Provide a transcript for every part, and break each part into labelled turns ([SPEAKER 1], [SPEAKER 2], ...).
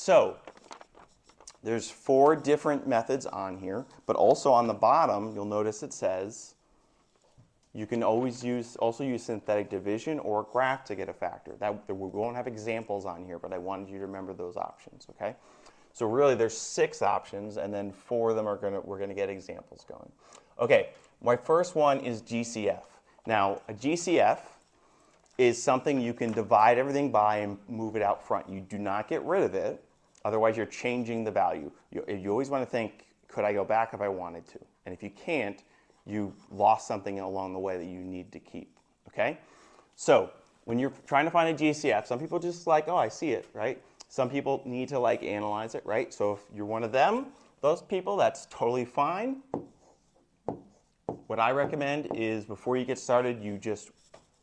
[SPEAKER 1] So there's 4 different methods on here, but also on the bottom, you'll notice it says you can always also use synthetic division or graph to get a factor. We won't have examples on here, but I wanted you to remember those options, okay? So really there's 6 options, and then 4 of them we're going to get examples going. Okay, my first one is GCF. Now, a GCF is something you can divide everything by and move it out front. You do not get rid of it, otherwise you're changing the value. You always want to think, could I go back if I wanted to? And if you can't, you lost something along the way that you need to keep, okay? So when you're trying to find a GCF, some people just like, oh, I see it, right? Some people need to like analyze it, right? So if you're one of them, those people, that's totally fine. What I recommend is before you get started, you just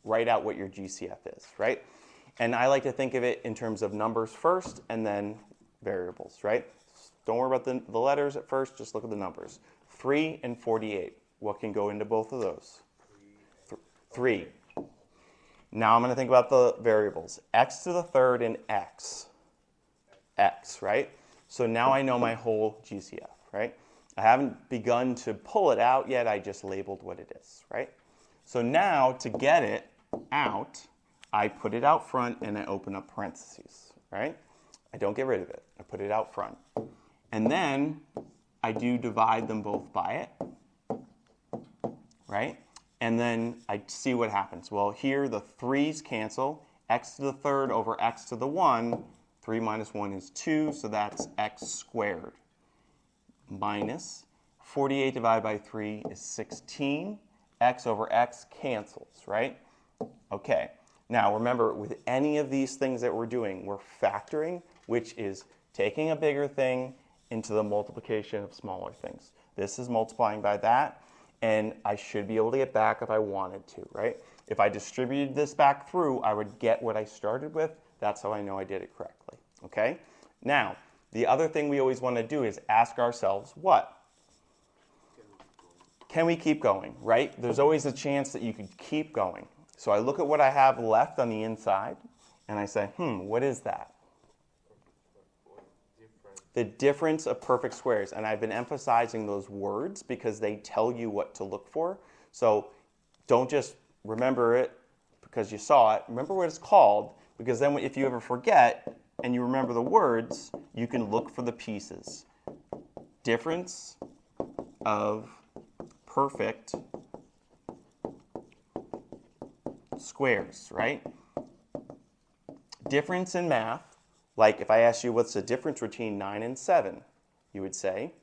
[SPEAKER 1] write out what your GCF is, right? And I like to think of it in terms of numbers first and then variables, right? Don't worry about the letters at first, just look at the numbers. 3 and 48. What can go into both of those? 3. Now I'm going to think about the variables. X to the third and x. X, right? So now I know my whole GCF, right? I haven't begun to pull it out yet, I just labeled what it is, right? So now to get it out, I put it out front and I open up parentheses, right? I don't get rid of it, I put it out front. And then I do divide them both by it, right? And then I see what happens. Well, here the 3's cancel, x to the third over x to the 1, 3 minus 1 is 2, so that's x squared. Minus 48 divided by 3 is 16. X over x cancels, right? Okay. Now remember, with any of these things that we're doing, we're factoring, which is taking a bigger thing into the multiplication of smaller things. This is multiplying by that, and I should be able to get back if I wanted to, right? If I distributed this back through, I would get what I started with. That's how I know I did it correctly, okay? Now, the other thing we always want to do is ask ourselves, what? Can we keep going, right? There's always a chance that you could keep going. So I look at what I have left on the inside, and I say, what is that? The difference of perfect squares. And I've been emphasizing those words because they tell you what to look for. So don't just remember it because you saw it. Remember what it's called, because then if you ever forget and you remember the words, you can look for the pieces. Difference of perfect squares, right? Difference in math, like if I asked you what's the difference between 9 and 7, you would say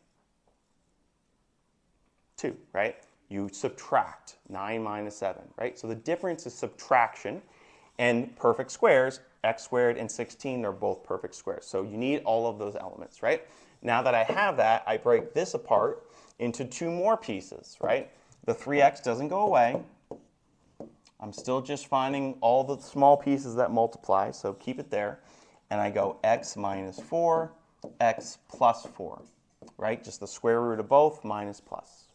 [SPEAKER 1] 2, right? You subtract 9 minus 7, right? So the difference is subtraction, and perfect squares, x squared and 16 are both perfect squares. So you need all of those elements, right? Now that I have that, I break this apart into 2 more pieces, right? The 3x doesn't go away. I'm still just finding all the small pieces that multiply, so keep it there. And I go x minus 4, x plus 4, right? Just the square root of both minus plus.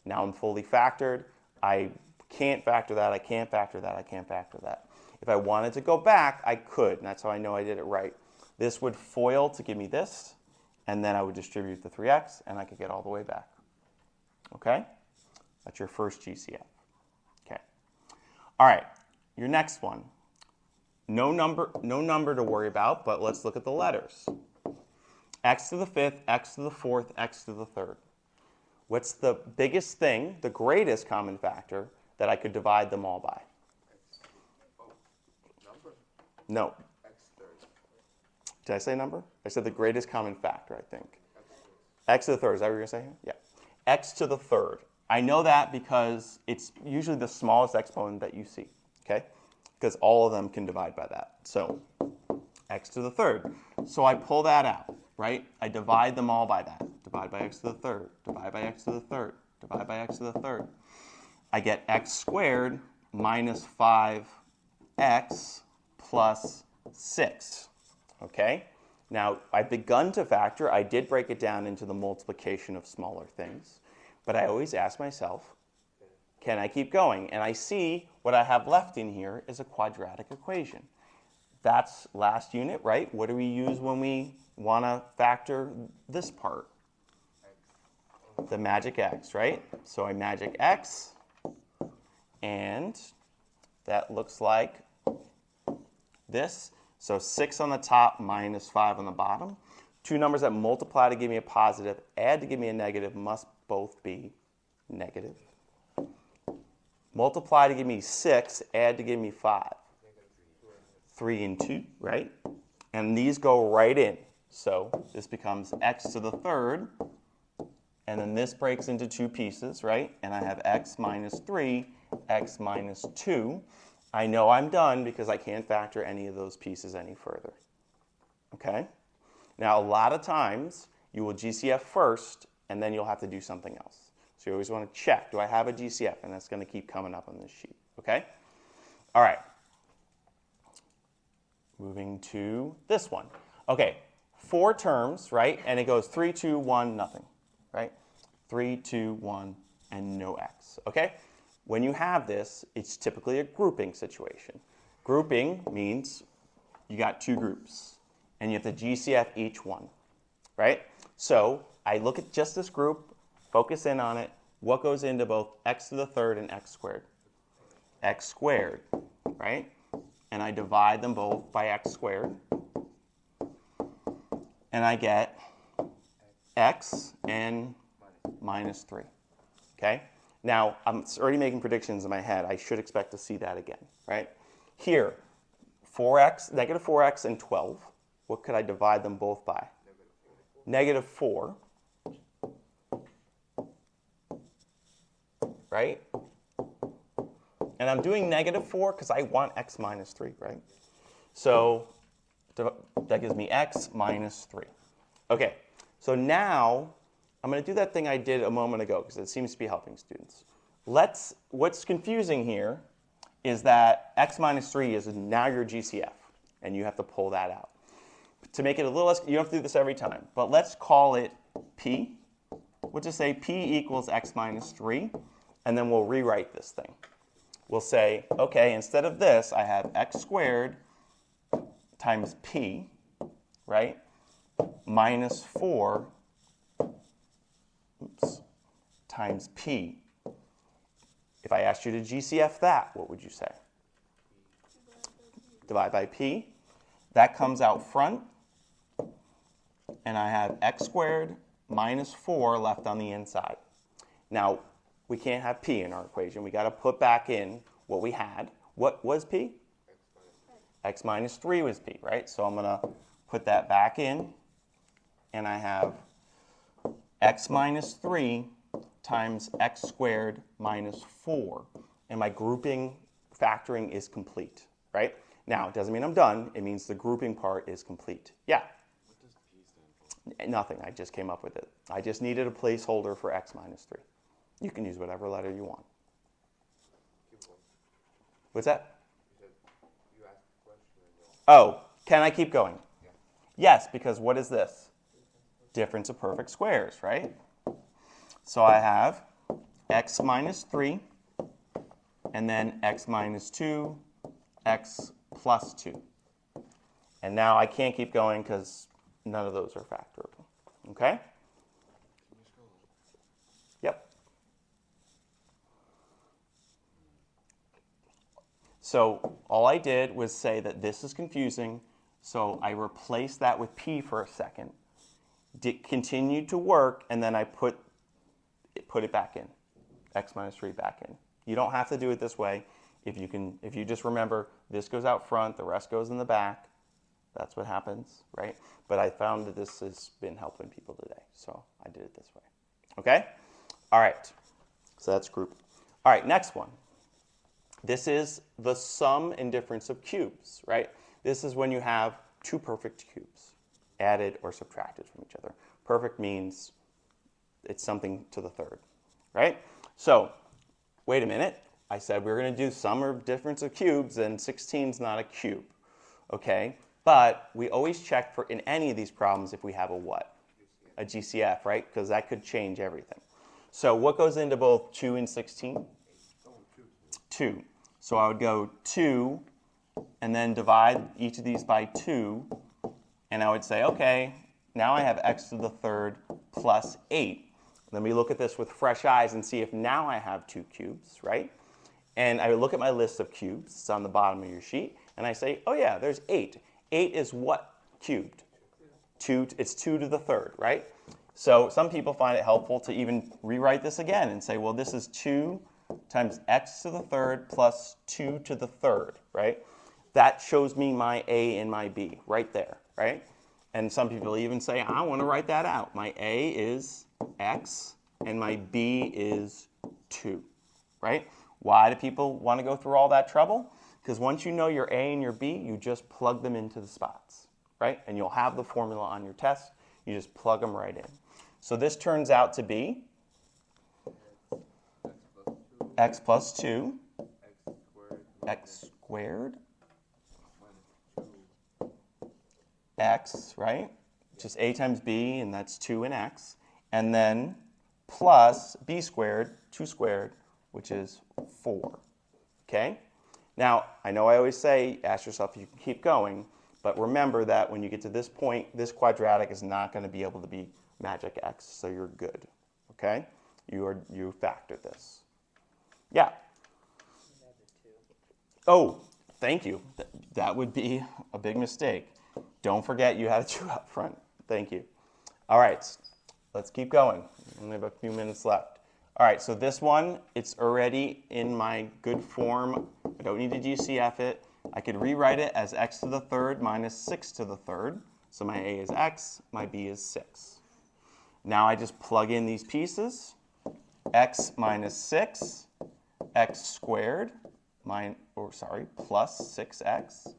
[SPEAKER 1] Now I'm fully factored. I can't factor that, I can't factor that, I can't factor that. If I wanted to go back, I could, and that's how I know I did it right. This would FOIL to give me this, and then I would distribute the 3x, and I could get all the way back. Okay? That's your first GCF. Okay. All right, your next one. No number to worry about, but let's look at the letters. X to the 5th, x to the 4th, x to the 3rd. What's the biggest thing, the greatest common factor, that I could divide them all by? No. Did I say number? I said the greatest common factor, I think. X to the 3rd, is that what you're going to say here? Yeah. X to the 3rd. I know that because it's usually the smallest exponent that you see, okay? Because all of them can divide by that. So x to the 3rd. So I pull that out, right? I divide them all by that. Divide by x to the 3rd. Divide by x to the 3rd. Divide by x to the 3rd. I get x squared minus 5x plus 6, okay? Now, I've begun to factor. I did break it down into the multiplication of smaller things. But I always ask myself, can I keep going? And I see what I have left in here is a quadratic equation. That's last unit, right? What do we use when we want to factor this part, the magic x, right? So I magic x, and that looks like this. So 6 on the top minus 5 on the bottom. Two numbers that multiply to give me a positive, add to give me a negative, must both be negative. Multiply to give me 6, add to give me 5. 3 and 2, right? And these go right in. So this becomes x to the third, and then this breaks into two pieces, right? And I have x minus 3, x minus 2. I know I'm done because I can't factor any of those pieces any further. Okay? Now, a lot of times, you will GCF first, and then you'll have to do something else. So you always want to check, do I have a GCF? And that's going to keep coming up on this sheet. Okay? All right. Moving to this one. Okay, 4 terms, right? And it goes 3, 2, 1, nothing, right? 3, 2, 1, and no x. Okay? When you have this, it's typically a grouping situation. Grouping means you got 2 groups, and you have to GCF each one, right? So I look at just this group, focus in on it. What goes into both x to the third and x squared? X squared, right? And I divide them both by x squared. And I get x and minus 3, okay? Now, I'm already making predictions in my head. I should expect to see that again, right? Here, 4x, negative 4x and 12. What could I divide them both by? Negative 4. Right? And I'm doing negative 4 because I want x minus 3, right? So that gives me x minus 3. Okay, so now I'm going to do that thing I did a moment ago because it seems to be helping students. What's confusing here is that x minus 3 is now your GCF, and you have to pull that out. To make it a little less, you don't have to do this every time, but let's call it p. We'll just say p equals x minus 3, and then we'll rewrite this thing. We'll say, okay, instead of this, I have x squared times p, right, minus 4 times p. If I asked you to GCF that, what would you say? Divide by p. That comes out front, and I have x squared minus 4 left on the inside. Now, we can't have p in our equation. We got to put back in what we had. What was p? X minus 3 was p, right? So I'm going to put that back in, and I have x minus 3 times x squared minus 4. And my grouping factoring is complete, right? Now, it doesn't mean I'm done. It means the grouping part is complete. Yeah?
[SPEAKER 2] What does p stand for?
[SPEAKER 1] Nothing. I just came up with it. I just needed a placeholder for x minus 3. You can use whatever letter you want.
[SPEAKER 2] Keep going.
[SPEAKER 1] What's that?
[SPEAKER 2] You said you asked a question and you'll...
[SPEAKER 1] Oh, can I keep going?
[SPEAKER 2] Yeah.
[SPEAKER 1] Yes, because what is this? Difference of perfect squares, right? So I have x minus 3, and then x minus 2, x plus 2. And now I can't keep going because none of those are factorable. Okay?
[SPEAKER 2] Can you scroll?
[SPEAKER 1] Yep. So all I did was say that this is confusing, so I replaced that with p for a second, continued to work, and then I put it back in, x minus 3 back in. You don't have to do it this way. If you just remember, this goes out front, the rest goes in the back. That's what happens, right? But I found that this has been helping people today, so I did it this way. Okay? All right. So that's group. All right, next one. This is the sum and difference of cubes, right? This is when you have two perfect cubes added or subtracted from each other. Perfect means it's something to the third, right? So, wait a minute. I said we were going to do sum or difference of cubes, and 16 is not a cube, okay? But we always check for, in any of these problems, if we have a what? A GCF, right? Because that could change everything. So what goes into both 2 and 16? 2. So I would go 2, and then divide each of these by 2, and I would say, okay, now I have x to the third plus 8. Let me look at this with fresh eyes and see if now I have 2 cubes, right? And I look at my list of cubes. It's on the bottom of your sheet. And I say, oh, yeah, there's 8. 8 is what cubed? 2. It's 2 to the third, right? So some people find it helpful to even rewrite this again and say, well, this is 2 times x to the third plus 2 to the third, right? That shows me my a and my b right there, right? And some people even say, I want to write that out. My a is x and my b is 2, right? Why do people want to go through all that trouble? Because once you know your a and your b, you just plug them into the spots, right? And you'll have the formula on your test. You just plug them right in. So this turns out to be x plus 2, x squared, x, right? Just a times b, and that's 2 and x. And then plus b squared, 2 squared, which is 4. Okay? Now, I know I always say, ask yourself if you can keep going, but remember that when you get to this point, this quadratic is not going to be able to be magic x, so you're good. Okay? You factored this. Yeah? Oh, thank you. That would be a big mistake. Don't forget you had a 2 up front. Thank you. All right, let's keep going. We only have a few minutes left. All right, so this one, it's already in my good form. I don't need to GCF it. I could rewrite it as x to the third minus 6 to the third. So my a is x, my b is 6. Now I just plug in these pieces. X minus 6, x squared, plus 6x,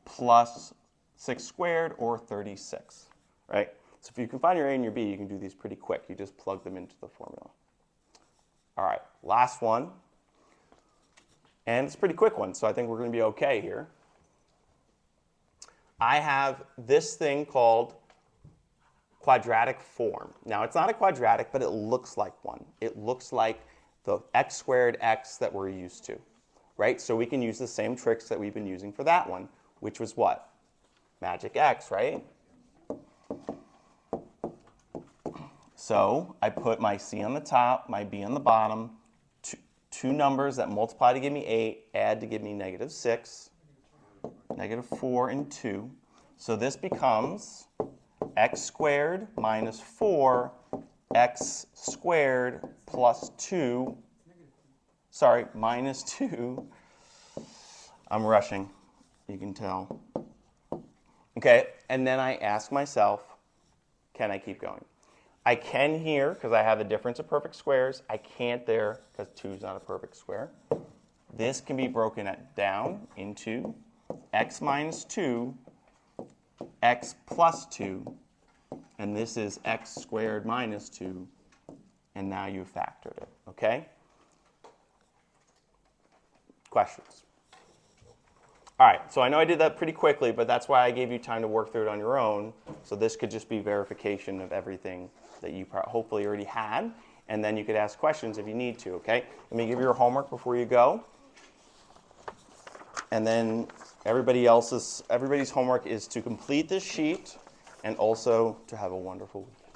[SPEAKER 1] plus 6 squared, or 36, right? So if you can find your a and your b, you can do these pretty quick. You just plug them into the formula. All right, last one. And it's a pretty quick one, so I think we're going to be okay here. I have this thing called quadratic form. Now, it's not a quadratic, but it looks like one. It looks like the x squared x that we're used to, right? So we can use the same tricks that we've been using for that one, which was what? Magic x, right? So I put my c on the top, my b on the bottom, two numbers that multiply to give me 8, add to give me negative 6, negative 4, and 2. So this becomes x squared minus 4, x squared plus 2, minus 2. I'm rushing, you can tell. Okay, and then I ask myself, can I keep going? I can here, because I have the difference of perfect squares. I can't there, because 2 is not a perfect square. This can be broken down into x minus 2, x plus 2, and this is x squared minus 2, and now you've factored it, okay? Questions? All right, so I know I did that pretty quickly, but that's why I gave you time to work through it on your own. So this could just be verification of everything that you hopefully already had, and then you could ask questions if you need to, okay? Let me give you your homework before you go. And then everybody's homework is to complete this sheet and also to have a wonderful weekend.